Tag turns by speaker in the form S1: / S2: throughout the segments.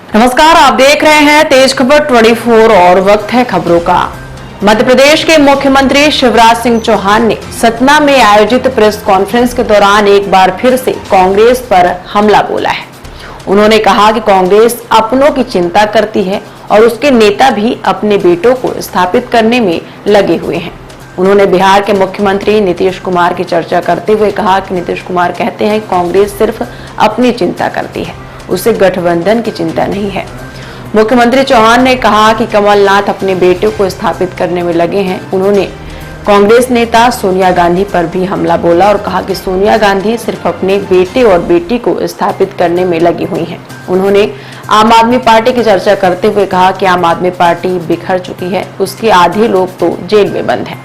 S1: नमस्कार, आप देख रहे हैं तेज खबर 24 और वक्त है खबरों का। मध्य प्रदेश के मुख्यमंत्री शिवराज सिंह चौहान ने सतना में आयोजित प्रेस कॉन्फ्रेंस के दौरान एक बार फिर से कांग्रेस पर हमला बोला है। उन्होंने कहा कि कांग्रेस अपनों की चिंता करती है और उसके नेता भी अपने बेटों को स्थापित करने में लगे हुए हैं। उन्होंने बिहार के मुख्यमंत्री नीतीश कुमार की चर्चा करते हुए कहा कि नीतीश कुमार कहते हैं कांग्रेस सिर्फ अपनी चिंता करती है, उसे गठबंधन की चिंता नहीं है। मुख्यमंत्री चौहान ने कहा कि कमलनाथ अपने बेटे को स्थापित करने में लगे हैं। उन्होंने कांग्रेस नेता सोनिया गांधी पर भी हमला बोला और कहा कि सोनिया गांधी सिर्फ अपने बेटे और बेटी को स्थापित करने में लगी हुई हैं। उन्होंने आम आदमी पार्टी की चर्चा करते हुए कहा कि आम आदमी पार्टी बिखर चुकी है, उसके आधे लोग तो जेल में बंद हैं।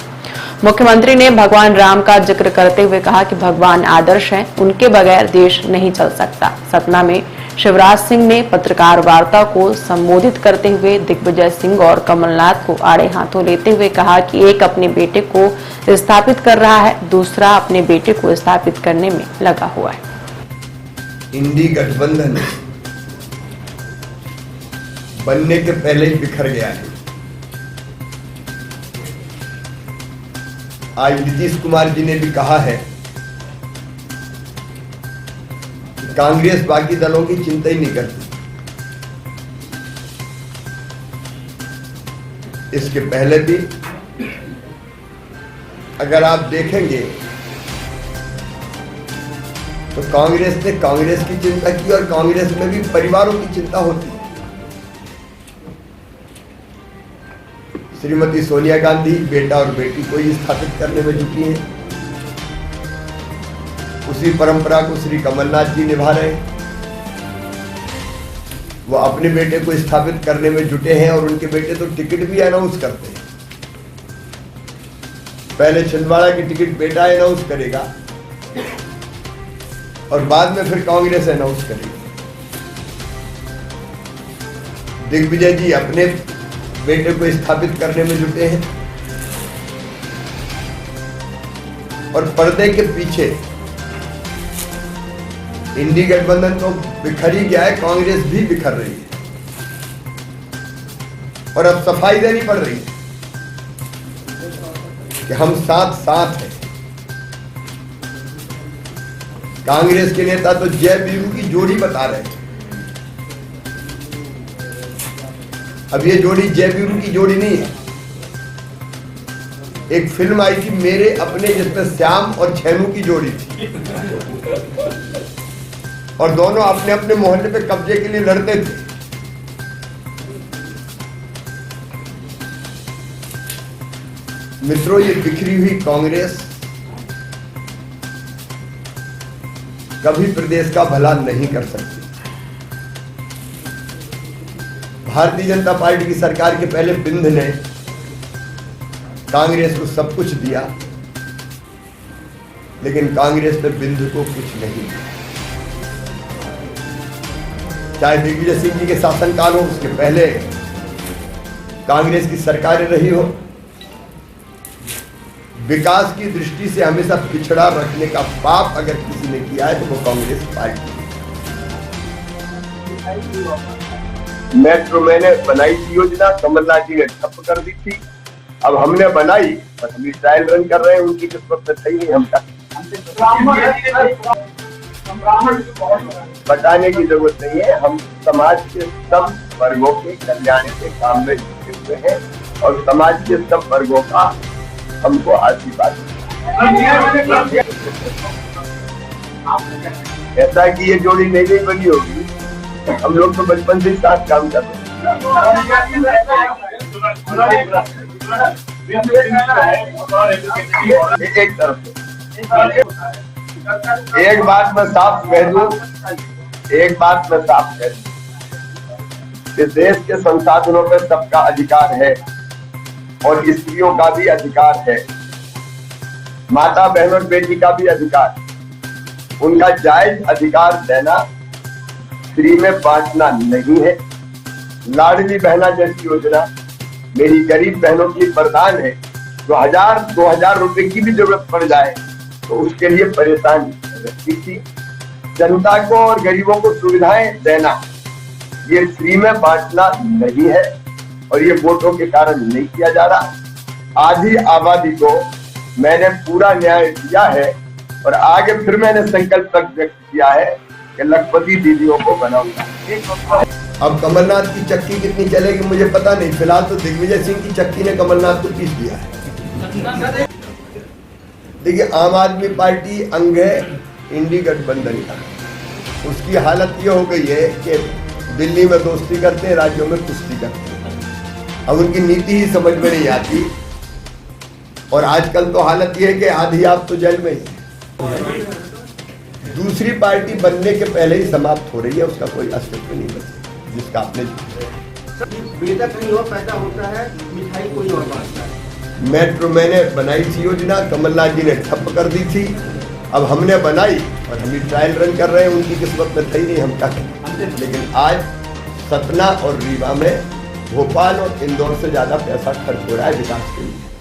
S1: मुख्यमंत्री ने भगवान राम का जिक्र करते हुए कहा कि भगवान आदर्श हैं, उनके बगैर देश नहीं चल सकता। सतना में शिवराज सिंह ने पत्रकार वार्ता को संबोधित करते हुए दिग्विजय सिंह और कमलनाथ को आड़े हाथों लेते हुए कहा कि एक अपने बेटे को स्थापित कर रहा है, दूसरा अपने बेटे को स्थापित करने में लगा हुआ है।
S2: इंडी गठबंधन बनने के पहले ही बिखर गया है। आज नीतीश कुमार जी ने भी कहा है कि कांग्रेस बाकी दलों की चिंता ही नहीं करती। इसके पहले भी अगर आप देखेंगे तो कांग्रेस ने कांग्रेस की चिंता की और कांग्रेस में भी परिवारों की चिंता होती है। श्रीमती सोनिया गांधी बेटा और बेटी को ही स्थापित करने में जुटी हैं। उसी परंपरा को श्री कमलनाथ जी निभा रहे हैं। वो अपने बेटे को स्थापित करने में जुटे हैं और उनके बेटे तो टिकट भी अनाउंस करते हैं। पहले छिंदवाड़ा की टिकट बेटा अनाउंस करेगा और बाद में फिर कांग्रेस अनाउंस करेगी। दिग्विजय जी अपने बेटे को स्थापित करने में जुटे हैं और पर्दे के पीछे इंडी गठबंधन तो बिखर ही गया है, कांग्रेस भी बिखर रही है और अब सफाई देनी पड़ रही है कि हम साथ साथ हैं। कांग्रेस के नेता तो जय वीरू की जोड़ी बता रहे हैं। अब ये जोड़ी जय वीरू की जोड़ी नहीं है। एक फिल्म आई थी मेरे अपने, जिसमें श्याम और छेनू की जोड़ी थी और दोनों अपने अपने मोहल्ले पे कब्जे के लिए लड़ते थे। मित्रों, ये बिखरी हुई कांग्रेस कभी प्रदेश का भला नहीं कर सकती। भारतीय जनता पार्टी की सरकार के पहले बिंद ने कांग्रेस को सब कुछ दिया, लेकिन कांग्रेस ने बिंद को कुछ नहीं दिया। चाहे दिग्विजय सिंह जी के शासनकाल हो, उसके पहले कांग्रेस की सरकारें रही हो, विकास की दृष्टि से हमेशा पिछड़ा रखने का पाप अगर किसी ने किया है तो वो कांग्रेस पार्टी। मेट्रो मैंने बनाई थी योजना, कमलनाथ जी ने ठप कर दी थी। अब हमने बनाई, बस हम ट्रायल रन कर रहे हैं। उनकी किस्मत में सही नहीं, हम बताने की जरूरत नहीं है। हम समाज के सब वर्गों के कल्याण के काम में जुटे हुए हैं और समाज के सब वर्गों का हमको आशीर्वाद। ऐसा कि ये जोड़ी नहीं बनी होगी, हम लोग तो बचपन से साथ काम कर रहे हैं। एक तरफ एक बात मैं साफ कह दूं, कि देश के संसाधनों पर सबका अधिकार है और स्त्रियों का भी अधिकार है, माता बहन और बेटी का भी अधिकार। उनका जायज अधिकार देना, फ्री में बांटना नहीं है। लाडली बहना जैसी योजना मेरी गरीब बहनों की वरदान है। जो 1000-2000 रुपए की भी जरूरत पड़ जाए तो उसके लिए परेशान रहती थी। जनता को और गरीबों को सुविधाएं देना ये फ्री में बांटना नहीं है और ये वोटों के कारण नहीं किया जा रहा। आधी आबादी को मैंने पूरा न्याय दिया है और आगे फिर मैंने संकल्प व्यक्त किया है कि लखपति दीदियों को बनाऊंगा।
S3: अब कमलनाथ की चक्की कितनी चलेगी मुझे पता नहीं, फिलहाल तो दिग्विजय सिंह की चक्की ने कमलनाथ को पीस दिया है। देखिए, आम आदमी पार्टी अंग है इंडी गठबंधन का, उसकी हालत ये हो गई है कि दिल्ली में दोस्ती करते हैं, राज्यों में कुश्ती करते हैं। अब उनकी नीति ही समझ में नहीं आती और आजकल तो हालत ये है कि आधी आप तो जेल में ही, दूसरी पार्टी बनने के पहले ही समाप्त हो रही है, उसका कोई अस्तित्व नहीं बचा जिसका आपने
S4: बेटा कहीं और पैदा होता है, मिठाई कोई और बांटता है।
S3: मेट्रो मैंने बनाई थी योजना, कमलनाथ जी ने ठप कर दी थी, अब हमने बनाई और हम ट्रायल रन कर रहे हैं, उनकी किस्मत में थी नहीं, हम क्या करें। लेकिन आज सतना और रीवा में भोपाल और इंदौर से ज्यादा पैसा खर्च हो रहा है विकास के लिए।